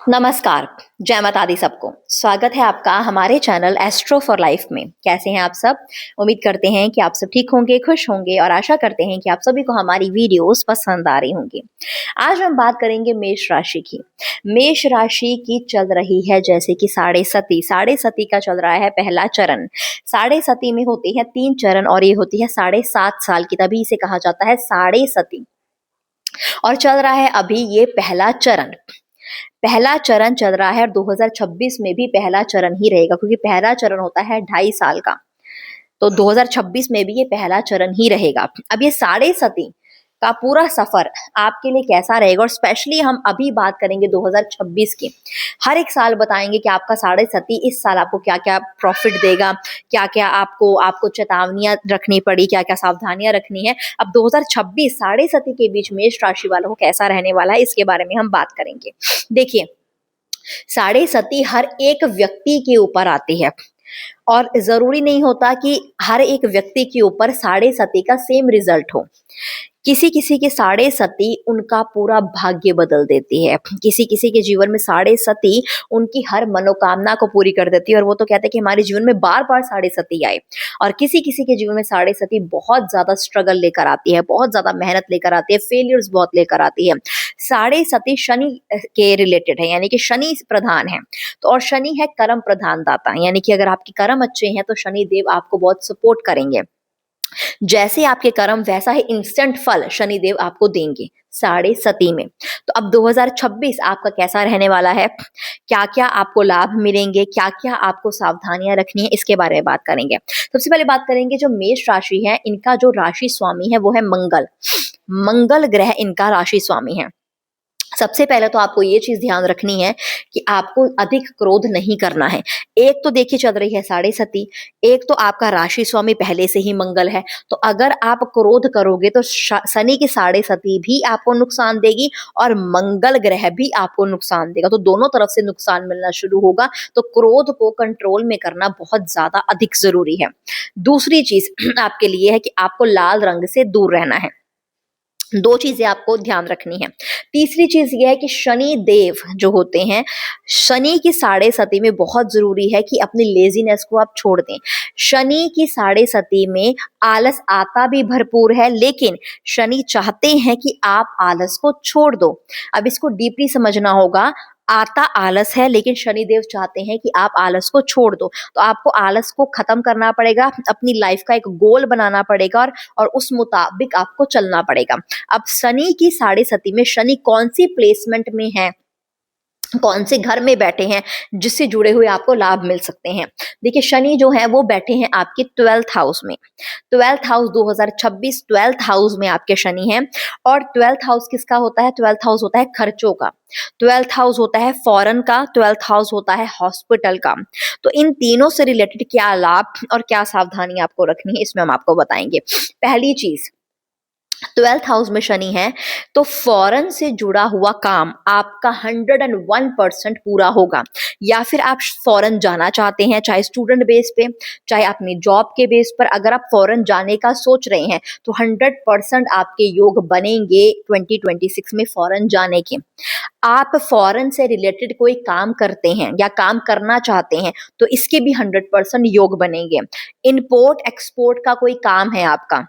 नमस्कार, जय माता दी सबको। स्वागत है आपका हमारे चैनल एस्ट्रो फॉर लाइफ में। कैसे हैं आप सब? उम्मीद करते हैं कि आप सब ठीक होंगे, खुश होंगे और आशा करते हैं कि आप सभी को हमारी वीडियोस पसंद आ रही होंगी। आज हम बात करेंगे मेष राशि की। मेष राशि की चल रही है जैसे कि साढ़े सती का चल रहा है पहला चरण। साढ़े सती में होते हैं 3 चरण और ये होती है 7.5 साल की, तभी इसे कहा जाता है साढ़े सती। और चल रहा है अभी ये पहला चरण। पहला चरण चल रहा है और 2026 में भी पहला चरण ही रहेगा, क्योंकि पहला चरण होता है 2.5 साल का। तो 2026 में भी ये पहला चरण ही रहेगा। अब ये साढ़े सती का पूरा सफर आपके लिए कैसा रहेगा, और स्पेशली हम अभी बात करेंगे 2026 की। हर एक साल बताएंगे कि आपका साढ़े सती इस साल आपको क्या क्या प्रॉफिट देगा, क्या क्या आपको आपको चेतावनियां रखनी पड़ी, क्या क्या सावधानियां रखनी है। अब 2026 साढ़े सती के बीच मेष राशि वालों को कैसा रहने वाला है, इसके बारे में हम बात करेंगे। देखिए, साढ़े सती हर एक व्यक्ति के ऊपर आती है और जरूरी नहीं होता कि हर एक व्यक्ति के ऊपर साढ़े सती का सेम रिजल्ट हो। किसी किसी के साढ़े सती उनका पूरा भाग्य बदल देती है। किसी किसी के जीवन में साढ़े सती उनकी हर मनोकामना को पूरी कर देती है, और वो तो कहते हैं कि हमारे जीवन में बार बार साढ़े सती आए। और किसी किसी के जीवन में साढ़े सती बहुत ज्यादा स्ट्रगल लेकर आती है, बहुत ज्यादा मेहनत लेकर आती है, फेलियर्स बहुत लेकर आती है। साढ़े सती शनि के रिलेटेड है, यानी कि शनि प्रधान है। तो और शनि है कर्म प्रधान दाता, यानी कि अगर आपके कर्म अच्छे हैं तो शनि देव आपको बहुत सपोर्ट करेंगे। जैसे आपके कर्म वैसा ही इंस्टेंट फल शनिदेव आपको देंगे साढ़े सती में। तो अब 2026 आपका कैसा रहने वाला है, क्या क्या आपको लाभ मिलेंगे, क्या क्या आपको सावधानियां रखनी है, इसके बारे में बात करेंगे। सबसे पहले बात करेंगे जो मेष राशि है, इनका जो राशि स्वामी है वो है मंगल। मंगल ग्रह इनका राशि स्वामी है। सबसे पहले तो आपको ये चीज ध्यान रखनी है कि आपको अधिक क्रोध नहीं करना है। एक तो देखिए चल रही है साढ़े सती, एक तो आपका राशि स्वामी पहले से ही मंगल है। तो अगर आप क्रोध करोगे तो शनि की साढ़े सती भी आपको नुकसान देगी और मंगल ग्रह भी आपको नुकसान देगा। तो दोनों तरफ से नुकसान मिलना शुरू होगा। तो क्रोध को कंट्रोल में करना बहुत ज्यादा अधिक जरूरी है। दूसरी चीज आपके लिए है कि आपको लाल रंग से दूर रहना है। दो चीजें आपको ध्यान रखनी है। तीसरी चीज यह है कि शनि देव जो होते हैं, शनि की साढ़े सती में बहुत जरूरी है कि अपनी लेजीनेस को आप छोड़ दें। शनि की साढ़े सती में आलस आता भी भरपूर है, लेकिन शनि चाहते हैं कि आप आलस को छोड़ दो। अब इसको डीपली समझना होगा। आता आलस है, लेकिन शनिदेव चाहते हैं कि आप आलस को छोड़ दो। तो आपको आलस को खत्म करना पड़ेगा, अपनी लाइफ का एक गोल बनाना पड़ेगा और उस मुताबिक आपको चलना पड़ेगा। अब शनि की साढ़े सती में शनि कौन सी प्लेसमेंट में है, कौन से घर में बैठे हैं, जिससे जुड़े हुए आपको लाभ मिल सकते हैं। देखिए, शनि जो है वो बैठे हैं आपके 12th हाउस में। 12th हाउस 2026 12th हाउस में आपके शनि हैं। और 12th हाउस किसका होता है? 12th हाउस होता है खर्चों का, 12th हाउस होता है फॉरेन का, 12th हाउस होता है हॉस्पिटल का। तो इन तीनों से रिलेटेड क्या लाभ और क्या सावधानी आपको रखनी है, इसमें हम आपको बताएंगे। पहली चीज, 12th हाउस में शनि है तो फॉरेन से जुड़ा हुआ काम आपका 101% पूरा होगा। या फिर आप फॉरेन जाना चाहते हैं, चाहे स्टूडेंट बेस पे, चाहे अपनी जॉब के बेस पर, अगर आप फॉरेन जाने का सोच रहे हैं तो 100% आपके योग बनेंगे 2026 में फॉरेन जाने के। आप फॉरेन से रिलेटेड कोई काम करते हैं या काम करना चाहते हैं तो इसके भी 100% योग बनेंगे। इंपोर्ट एक्सपोर्ट का कोई काम है आपका,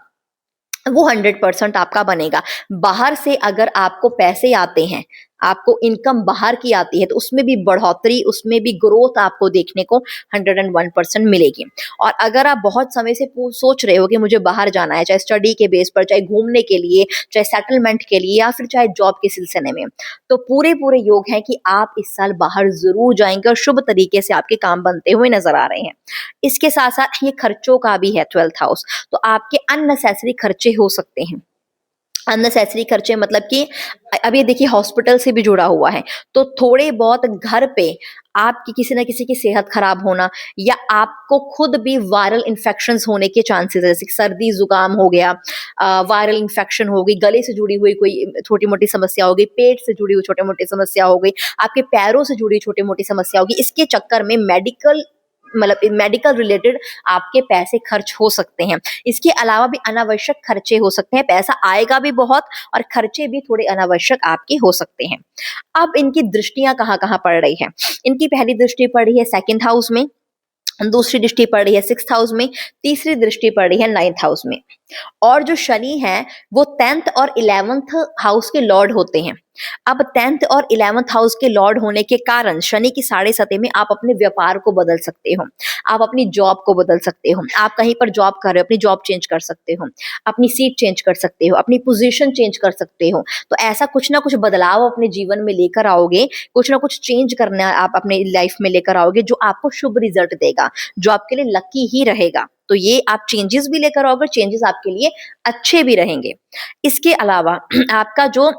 वो 100% आपका बनेगा। बाहर से अगर आपको पैसे आते हैं, आपको इनकम बाहर की आती है, तो उसमें भी बढ़ोतरी, उसमें भी ग्रोथ आपको देखने को 101% मिलेगी। और अगर आप बहुत समय से सोच रहे हो कि मुझे बाहर जाना है, चाहे स्टडी के बेस पर, चाहे घूमने के लिए, चाहे सेटलमेंट के लिए, या फिर चाहे जॉब के सिलसिले में, तो पूरे पूरे योग हैं कि आप इस साल बाहर जरूर जाएंगे और शुभ तरीके से आपके काम बनते हुए नजर आ रहे हैं। इसके साथ साथ ये खर्चों का भी है 12th हाउस, तो आपके अननेसेसरी खर्चे हो सकते हैं। अननेसेसरी खर्चे मतलब कि अब ये देखिए हॉस्पिटल से भी जुड़ा हुआ है, तो थोड़े बहुत घर पे आपकी किसी ना किसी की सेहत खराब होना, या आपको खुद भी वायरल इन्फेक्शंस होने के चांसेस, जैसे सर्दी जुकाम हो गया, वायरल इन्फेक्शन हो गई, गले से जुड़ी हुई कोई छोटी मोटी समस्या हो गई, पेट से जुड़ी हुई छोटी मोटी समस्या हो गई, आपके पैरों से जुड़ी छोटी मोटी समस्या होगी, इसके चक्कर में मेडिकल मतलब मेडिकल रिलेटेड आपके पैसे खर्च हो सकते हैं। इसके अलावा भी अनावश्यक खर्चे हो सकते हैं, पैसा आएगा भी बहुत और खर्चे भी थोड़े अनावश्यक आपके हो सकते हैं। अब इनकी दृष्टियां कहाँ-कहाँ पड़ रही हैं? इनकी पहली दृष्टि पड़ रही है सेकंड हाउस में, दूसरी दृष्टि पड़ रही है सिक्स्थ हाउस में, तीसरी दृष्टि पड़ रही है नाइन्थ हाउस में। और जो शनि है वो 10th और 11th हाउस के लॉर्ड होते हैं। अब 10th और 11th हाउस के लॉर्ड होने के कारण शनि की साढ़े सती में आप अपने व्यापार को बदल सकते हो, आप अपनी जॉब को बदल सकते हो, आप कहीं पर जॉब कर रहे हो अपनी जॉब चेंज कर सकते हो, अपनी सीट चेंज कर सकते हो, अपनी पोजीशन चेंज कर सकते हो। तो ऐसा कुछ ना कुछ बदलाव अपने जीवन में लेकर आओगे, कुछ ना कुछ चेंज करना आप अपने लाइफ में लेकर आओगे जो आपको शुभ रिजल्ट देगा, जो आपके लिए लकी ही रहेगा। तो ये आप चेंजेस भी लेकर आओगे, चेंजेस आपके लिए अच्छे भी रहेंगे। इसके अलावा आपका जो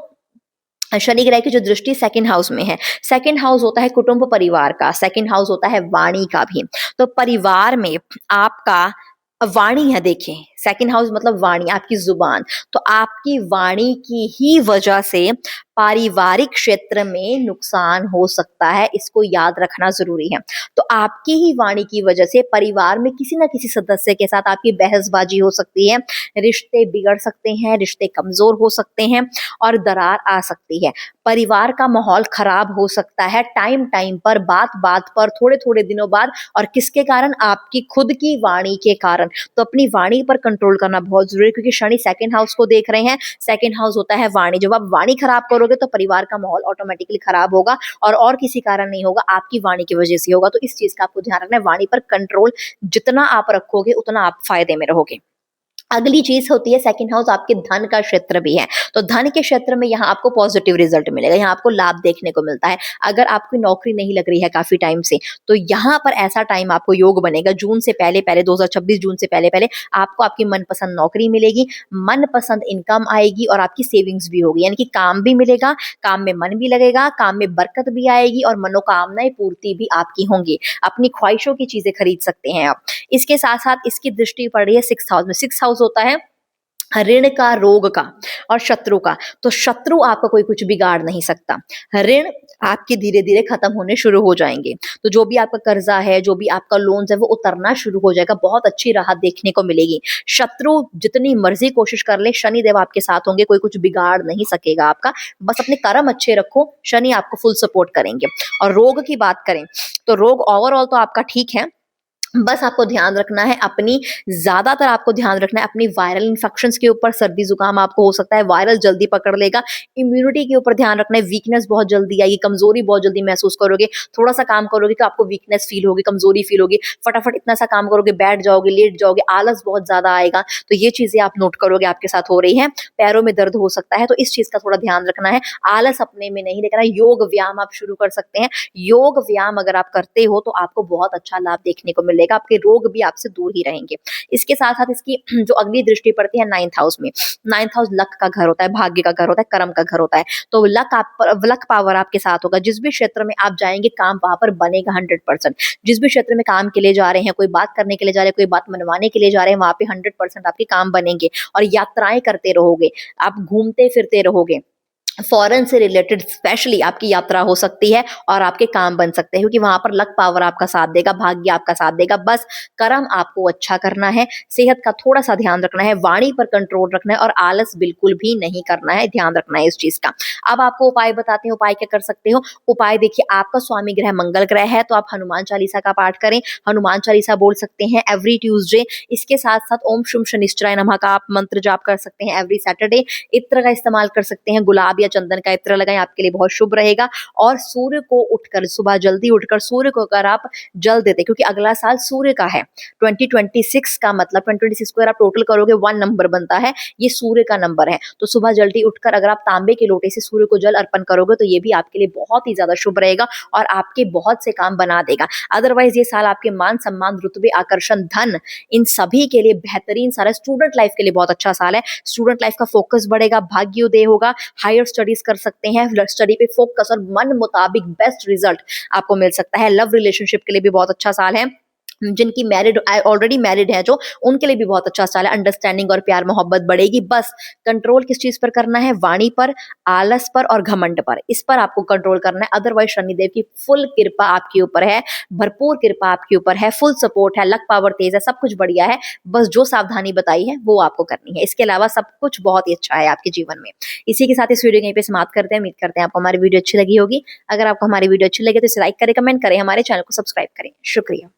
शनि ग्रह की जो दृष्टि सेकंड हाउस में है, सेकंड हाउस होता है कुटुंब परिवार का, सेकंड हाउस होता है वाणी का भी। तो परिवार में आपका वाणी है, देखिए सेकंड हाउस मतलब वाणी, आपकी जुबान। तो आपकी वाणी की ही वजह से पारिवारिक क्षेत्र में नुकसान हो सकता है, इसको याद रखना जरूरी है। तो आपकी ही वाणी की वजह से परिवार में किसी ना किसी सदस्य के साथ आपकी बहसबाजी हो सकती है, रिश्ते बिगड़ सकते हैं, रिश्ते कमजोर हो सकते हैं और दरार आ सकती है। परिवार का माहौल खराब हो सकता है टाइम टाइम पर, बात बात पर, थोड़े थोड़े दिनों बाद, और किसके कारण? आपकी खुद की वाणी के कारण। तो अपनी वाणी पर कंट्रोल करना बहुत जरूरी है, क्योंकि शनि सेकंड हाउस को देख रहे हैं, सेकंड हाउस होता है वाणी। जब आप वाणी खराब करोगे तो परिवार का माहौल ऑटोमेटिकली खराब होगा, और किसी कारण नहीं होगा, आपकी वाणी की वजह से होगा। तो इस चीज का आपको ध्यान रखना है, वाणी पर कंट्रोल जितना आप रखोगे उतना आप फायदे में रहोगे। अगली चीज होती है सेकंड हाउस आपके धन का क्षेत्र भी है। तो धन के क्षेत्र में यहाँ आपको पॉजिटिव रिजल्ट मिलेगा, यहाँ आपको लाभ देखने को मिलता है। अगर आपकी नौकरी नहीं लग रही है काफी टाइम से, तो यहाँ पर ऐसा टाइम आपको योग बनेगा, जून से पहले पहले 2026 जून से पहले पहले आपको आपकी मनपसंद नौकरी मिलेगी, मनपसंद इनकम आएगी और आपकी सेविंग्स भी होगी, यानी कि काम भी मिलेगा, काम में मन भी लगेगा, काम में बरकत भी आएगी और मनोकामनाएं पूर्ति भी आपकी होंगी। अपनी ख्वाहिशों की चीजें खरीद सकते हैं आप। इसके साथ साथ इसकी दृष्टि पड़ रही है सिक्स हाउस में। सिक्स हाउस होता है ऋण का, रोग का और शत्रु का। तो शत्रु आपका कोई कुछ बिगाड़ नहीं सकता, ऋण आपके धीरे धीरे खत्म होने शुरू हो जाएंगे। तो जो भी आपका कर्जा है, जो भी आपका लोन है, वो उतरना शुरू हो जाएगा, बहुत अच्छी राहत देखने को मिलेगी। शत्रु जितनी मर्जी कोशिश कर ले, शनिदेव आपके साथ होंगे, कोई कुछ बिगाड़ नहीं सकेगा आपका। बस अपने कर्म अच्छे रखो, शनि आपको फुल सपोर्ट करेंगे। और रोग की बात करें तो रोग ओवरऑल तो आपका ठीक है, बस आपको ध्यान रखना है अपनी, ज्यादातर आपको ध्यान रखना है अपनी वायरल इन्फेक्शंस के ऊपर। सर्दी जुकाम आपको हो सकता है, वायरल जल्दी पकड़ लेगा। इम्यूनिटी के ऊपर ध्यान रखना है, वीकनेस बहुत जल्दी आएगी, कमजोरी बहुत जल्दी महसूस करोगे। थोड़ा सा काम करोगे तो आपको वीकनेस फील होगी, कमजोरी फील होगी, फटाफट इतना सा काम करोगे बैठ जाओगे, लेट जाओगे, आलस बहुत ज्यादा आएगा। तो ये चीजें आप नोट करोगे आपके साथ हो रही है। पैरों में दर्द हो सकता है, तो इस चीज का थोड़ा ध्यान रखना है। आलस अपने में नहीं देखना है। योग व्यायाम आप शुरू कर सकते हैं, योग व्यायाम अगर आप करते हो तो आपको बहुत अच्छा लाभ देखने को मिलेगा, आपके रोग भी आपसे दूर ही रहेंगे। इसके साथ साथ इसकी जो अगली दृष्टि पड़ती है नाइन्थ हाउस में। नाइन्थ हाउस लक का घर होता है, भाग्य का घर होता है, कर्म का घर होता है। तो लक पावर आपके साथ होगा, जिस भी क्षेत्र में आप जाएंगे काम वहां पर बनेगा 100%। जिस भी क्षेत्र में काम के लिए जा रहे हैं, कोई बात करने के लिए जा रहे हैं, कोई बात मनवाने के लिए जा रहे हैं, वहां पे 100% आपके काम बनेंगे। और यात्राएं करते रहोगे, आप घूमते फिरते रहोगे, फॉरेन से रिलेटेड स्पेशली आपकी यात्रा हो सकती है और आपके काम बन सकते हैं, क्योंकि वहां पर लक पावर आपका साथ देगा, भाग्य आपका साथ देगा। बस कर्म आपको अच्छा करना है, सेहत का थोड़ा सा ध्यान रखना है, वाणी पर कंट्रोल रखना है और आलस बिल्कुल भी नहीं करना है, ध्यान रखना है इस चीज का। अब आपको उपाय बताते हैं, उपाय क्या कर सकते हो। उपाय देखिए, आपका स्वामी ग्रह मंगल ग्रह है, तो आप हनुमान चालीसा का पाठ करें, हनुमान चालीसा बोल सकते हैं एवरी ट्यूसडे। इसके साथ साथ ओम शुम शनिश्चराय नमः का आप मंत्र जाप कर सकते हैं एवरी सैटरडे। इत्र का इस्तेमाल कर सकते हैं, गुलाब या चंदन का इत्र लगाएं, आपके लिए बहुत शुभ रहेगा। और सूर्य को उठकर, सुबह जल्दी उठकर सूर्य को अगर आप जल देते, क्योंकि अगला साल सूर्य का है 2026 का, मतलब 2026 को अगर आप टोटल करोगे 1 नंबर बनता है, ये सूर्य का नंबर है। तो सुबह जल्दी उठकर अगर आप तांबे के लोटे से सूर्य को जल अर्पण करोगे तो ये भी आपके लिए बहुत ही ज्यादा शुभ रहेगा और आपके बहुत से काम बना देगा। अदरवाइज ये साल आपके मान सम्मान, रुतबे, आकर्षण, धन, इन सभी के लिए बेहतरीन साल है। स्टूडेंट लाइफ के लिए बहुत अच्छा साल है, स्टूडेंट लाइफ का फोकस बढ़ेगा, भाग्योदय होगा, हायर स्टडीज कर सकते हैं, स्टडी पे फोकस और मन मुताबिक बेस्ट रिजल्ट आपको मिल सकता है। लव रिलेशनशिप के लिए भी बहुत अच्छा साल है, जिनकी मैरिड ऑलरेडी मैरिड है जो, उनके लिए भी बहुत अच्छा साल है। अंडरस्टैंडिंग और प्यार मोहब्बत बढ़ेगी। बस कंट्रोल किस चीज पर करना है? वाणी पर, आलस पर और घमंड पर। इस पर आपको कंट्रोल करना है। अदरवाइज शनिदेव की फुल कृपा आपके ऊपर है, भरपूर कृपा आपके ऊपर है, फुल सपोर्ट है, लक पावर तेज है, सब कुछ बढ़िया है। बस जो सावधानी बताई है वो आपको करनी है। इसके अलावा सब कुछ बहुत ही अच्छा है आपके जीवन में। इसी के साथ इस वीडियो यहीं पे समाप्त करते हैं। उम्मीद करते हैं आपको हमारी वीडियो अच्छी लगी होगी। अगर आपको हमारी वीडियो अच्छी लगे तो इसे लाइक करें, कमेंट करें, हमारे चैनल को सब्सक्राइब करें। शुक्रिया।